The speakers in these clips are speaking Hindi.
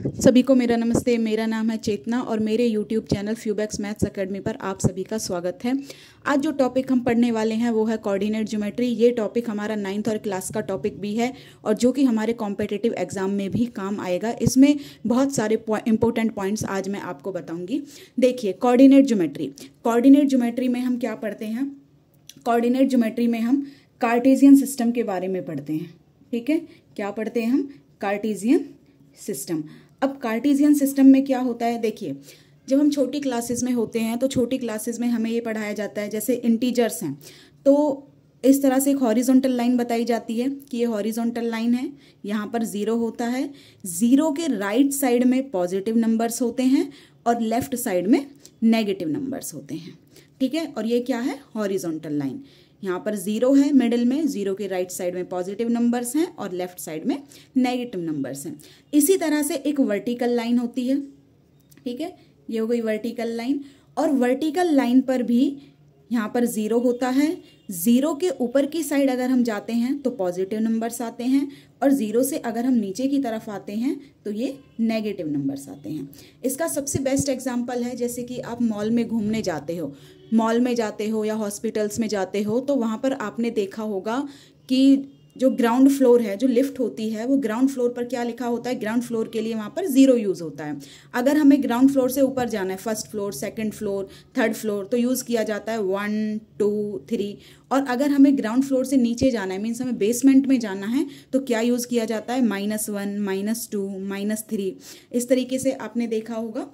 सभी को मेरा नमस्ते। मेरा नाम है चेतना और मेरे YouTube चैनल फ्यूबैक्स मैथ्स एकेडमी पर आप सभी का स्वागत है। आज जो टॉपिक हम पढ़ने वाले हैं वो है कोऑर्डिनेट ज्योमेट्री। ये टॉपिक हमारा 9th और क्लास का टॉपिक भी है और जो कि हमारे कॉम्पिटिटिव एग्जाम में भी काम आएगा। इसमें बहुत सारे इंपॉर्टेंट पॉइंट्स आज मैं आपको बताऊंगी। देखिए, कोऑर्डिनेट ज्योमेट्री में हम क्या पढ़ते हैं? कोऑर्डिनेट ज्योमेट्री में हम कार्टेशियन सिस्टम के बारे में पढ़ते हैं। ठीक है, क्या पढ़ते हैं हम? Cartesian system. अब कार्टेशियन सिस्टम में क्या होता है? देखिए, जब हम छोटी क्लासेस में होते हैं तो छोटी क्लासेस में हमें ये पढ़ाया जाता है, जैसे इंटीजर्स हैं तो इस तरह से एक हॉरिजॉन्टल लाइन बताई जाती है कि ये हॉरिजॉन्टल लाइन है, यहाँ पर 0 होता है। 0 के राइट साइड में पॉजिटिव नंबर्स होते हैं और लेफ्ट साइड में नेगेटिव नंबर्स होते हैं। ठीक है, और ये क्या है? Horizontal line. यहाँ पर 0 है मिडिल में, 0 के राइट साइड में पॉजिटिव नंबर्स हैं और लेफ्ट साइड में नेगेटिव नंबर्स हैं। इसी तरह से एक वर्टिकल लाइन होती है। ठीक है, ये हो गई वर्टिकल लाइन। और वर्टिकल लाइन पर भी यहाँ पर 0 होता है। 0 के ऊपर की साइड अगर हम जाते हैं तो पॉजिटिव नंबर्स आते हैं और 0 से अगर हम नीचे की तरफ आते हैं तो ये नेगेटिव नंबर्स आते हैं। इसका सबसे बेस्ट एग्जांपल है, जैसे कि आप मॉल में घूमने जाते हो, या हॉस्पिटल्स में जाते हो तो वहाँ पर आपने देखा होगा कि जो ग्राउंड फ्लोर है, जो लिफ्ट होती है, वो ग्राउंड फ्लोर पर क्या लिखा होता है? ग्राउंड फ्लोर के लिए वहाँ पर 0 यूज़ होता है। अगर हमें ग्राउंड फ्लोर से ऊपर जाना है, first floor, second floor, third floor, तो यूज़ किया जाता है 1 2 3। और अगर हमें ग्राउंड फ्लोर से नीचे जाना है, मीन्स हमें बेसमेंट में जाना है, तो क्या यूज़ किया जाता है? -1 -2 -3। इस तरीके से आपने देखा होगा।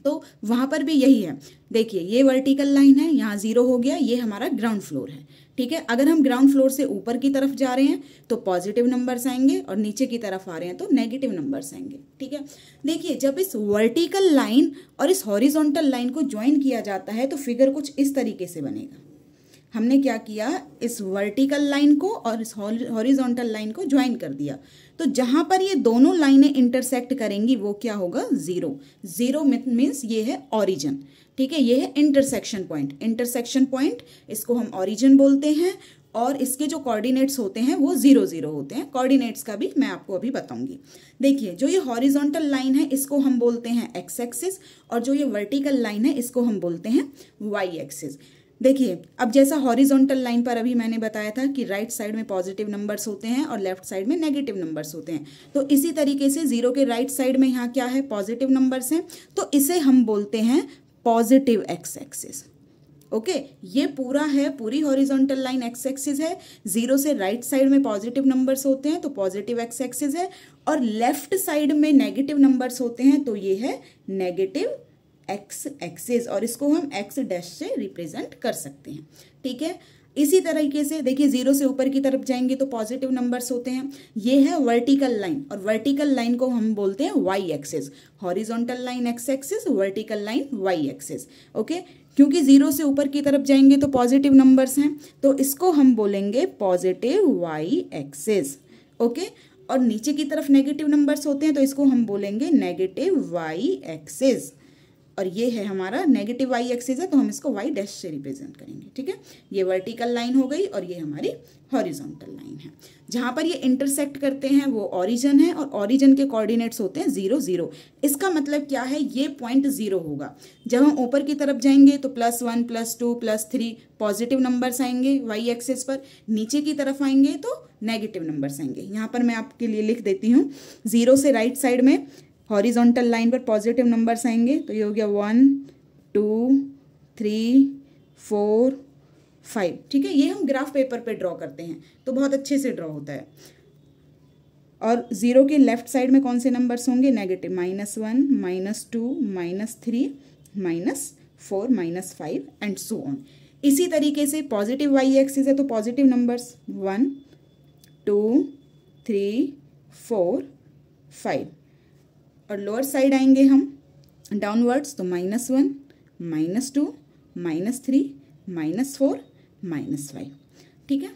तो वहाँ पर भी यही है। देखिए, ये वर्टिकल लाइन है, यहाँ 0 हो गया, ये हमारा ग्राउंड फ्लोर है। ठीक है, अगर हम ग्राउंड फ्लोर से ऊपर की तरफ जा रहे हैं तो पॉजिटिव नंबर्स आएंगे और नीचे की तरफ आ रहे हैं तो नेगेटिव नंबर्स आएंगे। ठीक है, देखिए, जब इस वर्टिकल लाइन और इस हॉरिजॉन्टल लाइन को ज्वाइन किया जाता है तो फिगर कुछ इस तरीके से बनेगा। हमने क्या किया? इस वर्टिकल लाइन को और इस हॉरिजॉन्टल लाइन को ज्वाइन कर दिया, तो जहां पर ये दोनों लाइनें इंटरसेक्ट करेंगी वो क्या होगा? 0 मीन्स ये है ओरिजिन। ठीक है, ये है इंटरसेक्शन पॉइंट, इसको हम ओरिजिन बोलते हैं। और इसके जो कोऑर्डिनेट्स होते हैं वो 0 0 होते हैं। कोऑर्डिनेट्स का भी मैं आपको अभी बताऊंगी। देखिए, जो ये हॉरिजॉन्टल लाइन है इसको हम बोलते हैं एक्स एक्सिस और जो ये वर्टिकल लाइन है इसको हम बोलते हैं वाई एक्सिस। देखिए, अब जैसा हॉरिजॉन्टल लाइन पर अभी मैंने बताया था कि राइट साइड में पॉजिटिव नंबर्स होते हैं और लेफ्ट साइड में नेगेटिव नंबर्स होते हैं, तो इसी तरीके से 0 के राइट साइड में यहाँ क्या है? पॉजिटिव नंबर्स हैं, तो इसे हम बोलते हैं पॉजिटिव एक्स एक्सिस। ओके, ये पूरा है, पूरी हॉरिजॉन्टल लाइन एक्स एक्सिस है। 0 से राइट साइड में पॉजिटिव नंबर्स होते हैं तो पॉजिटिव एक्स एक्सिस है, और लेफ्ट साइड में नेगेटिव नंबर्स होते हैं तो ये है नेगेटिव एक्स एक्सिस, और इसको हम एक्स डैश से रिप्रेजेंट कर सकते हैं। ठीक है, इसी तरीके से देखिए, 0 से ऊपर की तरफ जाएंगे तो पॉजिटिव नंबर्स होते हैं। ये है वर्टिकल लाइन और वर्टिकल लाइन को हम बोलते हैं Y axis. Horizontal line X axis, vertical line Y axis. Okay, क्योंकि 0 से ऊपर की तरफ जाएंगे तो पॉजिटिव नंबर्स हैं तो इसको हम बोलेंगे पॉजिटिव वाई एक्सिस। ओके, और नीचे की तरफ नेगेटिव नंबर्स होते हैं तो इसको हम बोलेंगे नेगेटिव वाई एक्सिस। और ये है हमारा नेगेटिव वाई एक्सिस है तो हम इसको वाई डैश से रिप्रेजेंट करेंगे। ठीक है, ये वर्टिकल लाइन हो गई और ये हमारी हॉरिजॉन्टल लाइन है। जहां पर ये इंटरसेक्ट करते हैं वो ओरिजिन है और ओरिजिन के कोऑर्डिनेट्स होते हैं 0 0। इसका मतलब क्या है? ये पॉइंट 0 होगा। जब हम ऊपर की तरफ जाएंगे तो +1 +2 +3 पॉजिटिव नंबर्स आएंगे वाई एक्सिस पर, नीचे की तरफ आएंगे तो नेगेटिव नंबर्स आएंगे। यहाँ पर मैं आपके लिए लिख देती हूँ, 0 से राइट साइड में हॉरिजॉन्टल लाइन पर पॉजिटिव नंबर्स आएंगे तो ये हो गया 1 2 3 4 5। ठीक है, ये हम ग्राफ पेपर पे ड्रॉ करते हैं तो बहुत अच्छे से ड्रॉ होता है। और 0 के लेफ्ट साइड में कौन से नंबर्स होंगे? Negative, -1 -2 -3 -4 -5 and so on. इसी तरीके से पॉजिटिव वाई एक्सिस है तो पॉजिटिव नंबर्स 1 2 3 4 5, और लोअर साइड आएंगे हम डाउनवर्ड्स तो -1 -2 -3 -4 -5। ठीक है,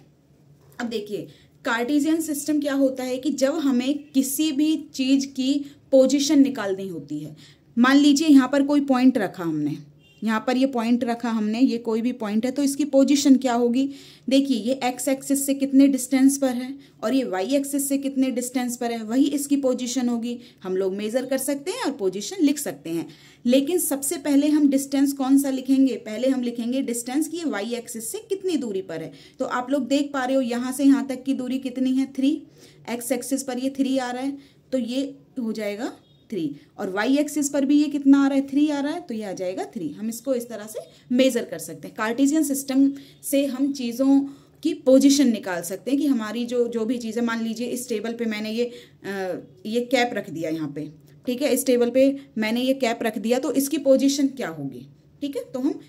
अब देखिए, कार्टेशियन सिस्टम क्या होता है कि जब हमें किसी भी चीज़ की पोजीशन निकालनी होती है, मान लीजिए यहाँ पर कोई पॉइंट रखा हमने, यहाँ पर ये पॉइंट रखा हमने, ये कोई भी पॉइंट है तो इसकी पोजीशन क्या होगी। देखिए ये एक्स एक्सिस से कितने डिस्टेंस पर है और ये वाई एक्सिस से कितने डिस्टेंस पर है, वही इसकी पोजीशन होगी। हम लोग मेजर कर सकते हैं और पोजीशन लिख सकते हैं, लेकिन सबसे पहले हम डिस्टेंस कौन सा लिखेंगे, पहले हम लिखेंगे डिस्टेंस कि ये वाई एक्सिस से कितनी दूरी पर है। तो आप लोग देख पा रहे हो यहाँ से यहाँ तक की दूरी कितनी है, 3। एक्स एक्सिस पर ये 3 आ रहा है तो ये हो जाएगा 3, और वाई एक्सिस पर भी ये कितना आ रहा है, 3 आ रहा है, तो ये आ जाएगा 3। हम इसको इस तरह से मेजर कर सकते हैं। कार्टेशियन सिस्टम से हम चीज़ों की पोजीशन निकाल सकते हैं कि हमारी जो भी चीज़ें, मान लीजिए इस टेबल पे मैंने ये कैप रख दिया यहाँ पे, ठीक है, इस टेबल पे मैंने ये कैप रख दिया तो इसकी पोजीशन क्या होगी, ठीक है। तो हम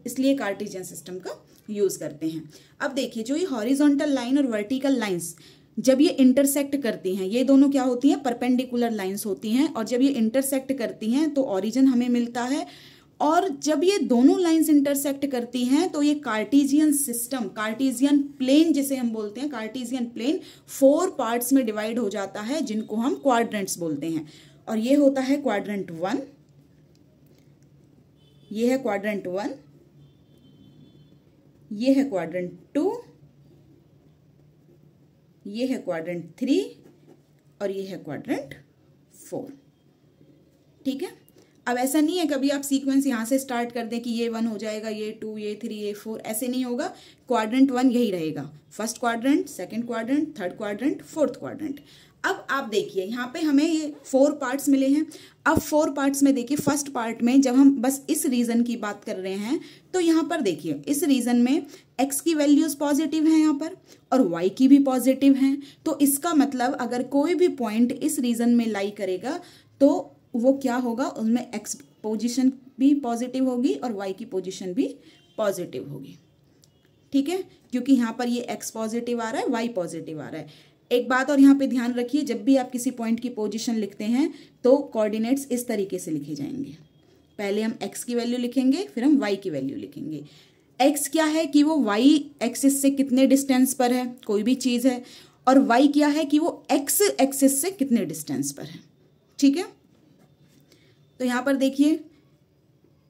इसलिए कार्टेशियन सिस्टम का यूज़ करते हैं। अब देखिए जो ये हॉरिजॉन्टल लाइन और वर्टिकल लाइंस जब ये इंटरसेक्ट करती हैं, ये दोनों क्या होती हैं, परपेंडिकुलर लाइंस होती हैं, और जब ये इंटरसेक्ट करती हैं तो ओरिजिन हमें मिलता है। और जब ये दोनों लाइंस इंटरसेक्ट करती हैं तो ये कार्टेशियन सिस्टम, कार्टेशियन प्लेन जिसे हम बोलते हैं, कार्टेशियन प्लेन 4 पार्ट्स में डिवाइड हो जाता है जिनको हम क्वाड्रेंट्स बोलते हैं। और ये होता है क्वाड्रेंट 1, ये है क्वाड्रेंट 1, ये है क्वाड्रेंट 2, ये है क्वाड्रेंट 3 और ये है क्वाड्रेंट 4, ठीक है। अब ऐसा नहीं है कभी आप सीक्वेंस यहां से स्टार्ट कर दें कि ये 1 हो जाएगा, ये 2, ये 3, ये 4, ऐसे नहीं होगा। क्वाड्रेंट 1 यही रहेगा, first quadrant, second quadrant, third quadrant, fourth quadrant. अब आप देखिए यहाँ पे हमें ये 4 पार्ट्स मिले हैं। अब 4 पार्ट्स में देखिए फर्स्ट पार्ट में जब हम बस इस रीजन की बात कर रहे हैं तो यहाँ पर देखिए इस रीजन में x की वैल्यूज पॉजिटिव हैं यहाँ पर और y की भी पॉजिटिव हैं। तो इसका मतलब अगर कोई भी पॉइंट इस रीजन में लाई करेगा तो वो क्या होगा, उसमें x पोजीशन भी पॉजिटिव होगी और y की पोजीशन भी पॉजिटिव होगी, ठीक है, क्योंकि यहाँ पर ये x पॉजिटिव आ रहा है, y पॉजिटिव आ रहा है। एक बात और यहाँ पे ध्यान रखिए, जब भी आप किसी पॉइंट की पोजीशन लिखते हैं तो कोऑर्डिनेट्स इस तरीके से लिखे जाएंगे। पहले हम x की वैल्यू लिखेंगे, फिर हम y की वैल्यू लिखेंगे। x क्या है कि वो y एक्सिस से कितने डिस्टेंस पर है, कोई भी चीज़ है, और y क्या है कि वो x एक्सिस से कितने डिस्टेंस पर है, ठीक है। तो यहाँ पर देखिए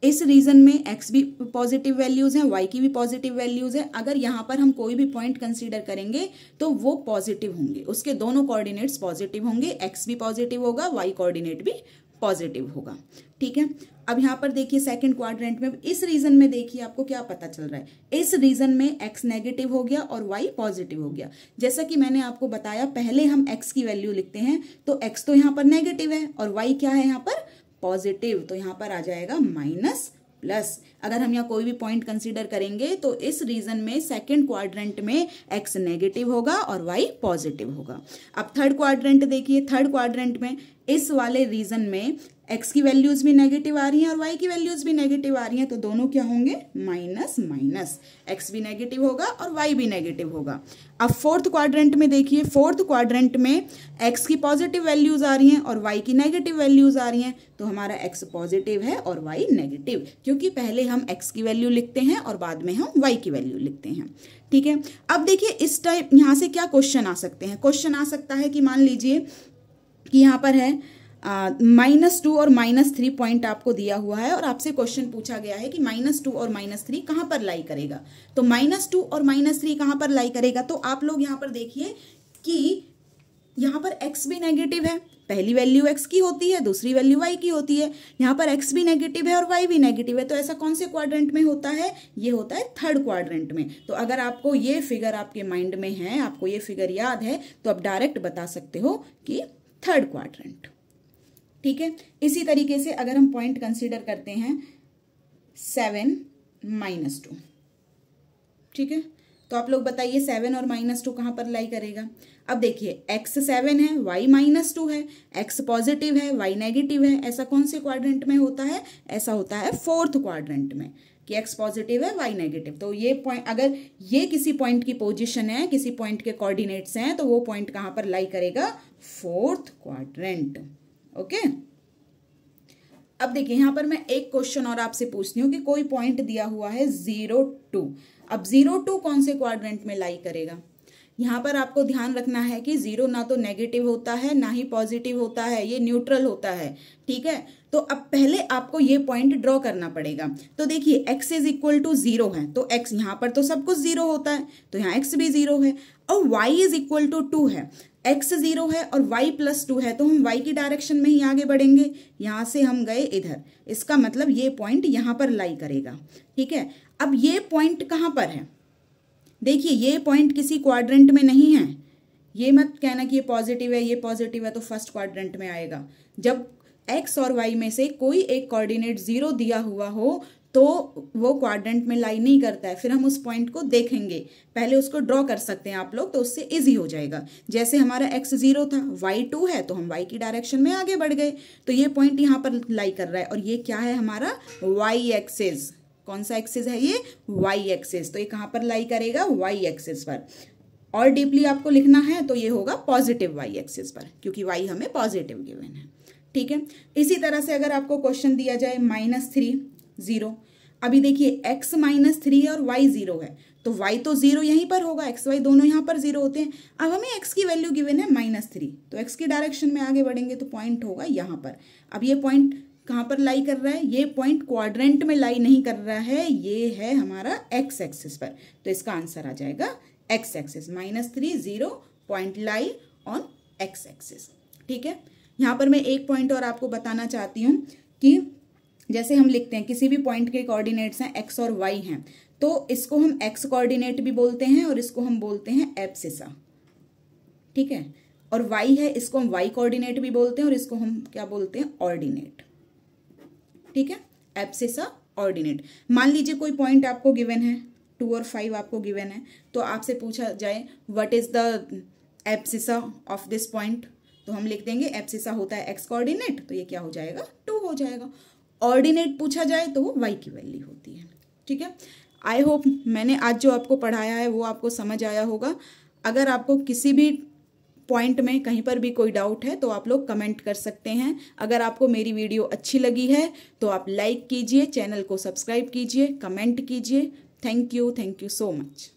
इस रीजन में x भी पॉजिटिव वैल्यूज हैं, y की भी पॉजिटिव वैल्यूज हैं। अगर यहाँ पर हम कोई भी पॉइंट कंसीडर करेंगे तो वो पॉजिटिव होंगे, उसके दोनों कोऑर्डिनेट्स पॉजिटिव होंगे, x भी पॉजिटिव होगा, y कोऑर्डिनेट भी पॉजिटिव होगा, ठीक है। अब यहाँ पर देखिए सेकंड क्वाड्रेंट में इस रीजन में देखिए आपको क्या पता चल रहा है, इस रीजन में x नेगेटिव हो गया और y पॉजिटिव हो गया। जैसा कि मैंने आपको बताया पहले हम x की वैल्यू लिखते हैं तो x तो यहाँ पर नेगेटिव है और y क्या है यहाँ पर पॉजिटिव, तो यहाँ पर आ जाएगा माइनस प्लस। अगर हम यहाँ कोई भी पॉइंट कंसीडर करेंगे तो इस रीजन में सेकंड क्वाड्रेंट में x नेगेटिव होगा और y पॉजिटिव होगा। अब थर्ड क्वाड्रेंट देखिए, थर्ड क्वाड्रेंट में इस वाले रीजन में x की वैल्यूज भी नेगेटिव आ रही हैं और y की वैल्यूज भी नेगेटिव आ रही हैं, तो दोनों क्या होंगे, माइनस माइनस, x भी नेगेटिव होगा और y भी नेगेटिव होगा। अब फोर्थ क्वाड्रेंट में देखिए, फोर्थ क्वाड्रेंट में x की पॉजिटिव वैल्यूज आ रही हैं और y की नेगेटिव वैल्यूज आ रही हैं, तो हमारा x पॉजिटिव है और y नेगेटिव, क्योंकि पहले हम x की वैल्यू लिखते हैं और बाद में हम y की वैल्यू लिखते हैं, ठीक है। अब देखिए इस टाइप यहाँ से क्या क्वेश्चन आ सकते हैं, क्वेश्चन आ सकता है कि मान लीजिए कि यहाँ पर है -2 और -3 पॉइंट आपको दिया हुआ है और आपसे क्वेश्चन पूछा गया है कि -2 और -3 कहाँ पर लाई करेगा। तो -2 और -3 कहाँ पर लाई करेगा, तो आप लोग यहाँ पर देखिए कि यहाँ पर x भी नेगेटिव है, पहली वैल्यू x की होती है, दूसरी वैल्यू y की होती है, यहाँ पर x भी नेगेटिव है और y भी नेगेटिव है, तो ऐसा कौन से क्वाड्रेंट में होता है, ये होता है थर्ड क्वाड्रेंट में। तो अगर आपको ये फिगर आपके माइंड में है, आपको ये फिगर याद है, तो आप डायरेक्ट बता सकते हो कि थर्ड क्वाड्रेंट, ठीक है। इसी तरीके से अगर हम पॉइंट कंसीडर करते हैं 7 -2, ठीक है, तो आप लोग बताइए 7 और -2 कहाँ पर लाई करेगा। अब देखिए x 7 है, y -2 है, x पॉजिटिव है, y नेगेटिव है, ऐसा कौन से क्वाड्रेंट में होता है, ऐसा होता है फोर्थ क्वाड्रेंट में कि x पॉजिटिव है, y नेगेटिव। तो ये पॉइंट, अगर ये किसी पॉइंट की पोजीशन है, किसी पॉइंट के कोऑर्डिनेट्स हैं, तो वो पॉइंट कहाँ पर लाई करेगा, फोर्थ क्वाड्रेंट, ओके। अब देखिए यहाँ पर मैं एक क्वेश्चन और आपसे पूछती हूँ कि कोई पॉइंट दिया हुआ है 0 2, अब 0 2 कौन से क्वाड्रेंट में लाई करेगा। यहाँ पर आपको ध्यान रखना है कि जीरो ना तो नेगेटिव होता है ना ही पॉजिटिव होता है, ये न्यूट्रल होता है। ठीक है, तो अब पहले आपको ये पॉइंट ड्रॉ करना पड़ेगा। तो देखिए x इज इक्वल टू 0 है, तो x यहाँ पर तो सब कुछ 0 होता है, तो यहाँ x भी 0 है। और y इज इक्वल टू 2 है, x 0 है और y प्लस 2 है, तो हम y की डायरेक्शन में ही आगे बढ़ेंगे। यहाँ से हम गए इधर, इसका मतलब ये पॉइंट यहाँ पर लाई करेगा। ठीक है, अब ये पॉइंट कहाँ पर है? देखिए ये पॉइंट किसी क्वाड्रेंट में नहीं है। ये मत कहना कि ये पॉजिटिव है, ये पॉजिटिव है तो फर्स्ट क्वाड्रेंट में आएगा। जब x और y में से कोई एक कोऑर्डिनेट 0 दिया हुआ हो तो वो क्वाड्रेंट में लाई नहीं करता है। फिर हम उस पॉइंट को देखेंगे, पहले उसको ड्रॉ कर सकते हैं आप लोग, तो उससे इजी हो जाएगा। जैसे हमारा x 0 था, y 2 है, तो हम y की डायरेक्शन में आगे बढ़ गए, तो ये पॉइंट यहाँ पर लाई कर रहा है। और ये क्या है हमारा y एक्सिस। कौन सा एक्सिस है ये? y axis. तो ये कहाँ पर लाई करेगा? y एक्सिस पर। और डीपली आपको लिखना है तो ये होगा पॉजिटिव y एक्सिस पर, क्योंकि y हमें पॉजिटिव गिवन है। ठीक है, इसी तरह से अगर आपको क्वेश्चन दिया जाए -3 0, अभी देखिए x -3 और y 0 है, तो y तो 0 यहीं पर होगा, x y दोनों यहाँ पर 0 होते हैं। अब हमें x की वैल्यू गिवन है -3, तो x की डायरेक्शन में आगे बढ़ेंगे तो पॉइंट होगा यहाँ पर। अब ये पॉइंट कहाँ पर लाई कर रहा है? ये पॉइंट क्वाड्रेंट में लाई नहीं कर रहा है, ये है हमारा x एक्सिस पर, तो इसका आंसर आ जाएगा x axis. -3 0 point lie on x axis. ठीक है, यहाँ पर मैं एक पॉइंट और आपको बताना चाहती हूँ कि जैसे हम लिखते हैं किसी भी पॉइंट के कोऑर्डिनेट्स हैं x और y हैं, तो इसको हम x कोऑर्डिनेट भी बोलते हैं और इसको हम बोलते हैं एब्सिसा। ठीक है, और y है, इसको हम y कोऑर्डिनेट भी बोलते हैं और इसको हम क्या बोलते हैं? ऑर्डिनेट। ठीक है, एब्सिसा ऑर्डिनेट। मान लीजिए कोई पॉइंट आपको गिवन है, 2 और 5 आपको गिवन है, तो आपसे पूछा जाए what is the abscissa of this point, तो हम लिख देंगे एब्सिसा होता है x कोऑर्डिनेट, तो ये क्या हो जाएगा? 2 हो जाएगा। ऑर्डिनेट पूछा जाए तो वो y की वैल्यू होती है। ठीक है, आई होप मैंने आज जो आपको पढ़ाया है वो आपको समझ आया होगा। अगर आपको किसी भी पॉइंट में कहीं पर भी कोई डाउट है तो आप लोग कमेंट कर सकते हैं। अगर आपको मेरी वीडियो अच्छी लगी है तो आप लाइक कीजिए, चैनल को सब्सक्राइब कीजिए, कमेंट कीजिए। Thank you so much.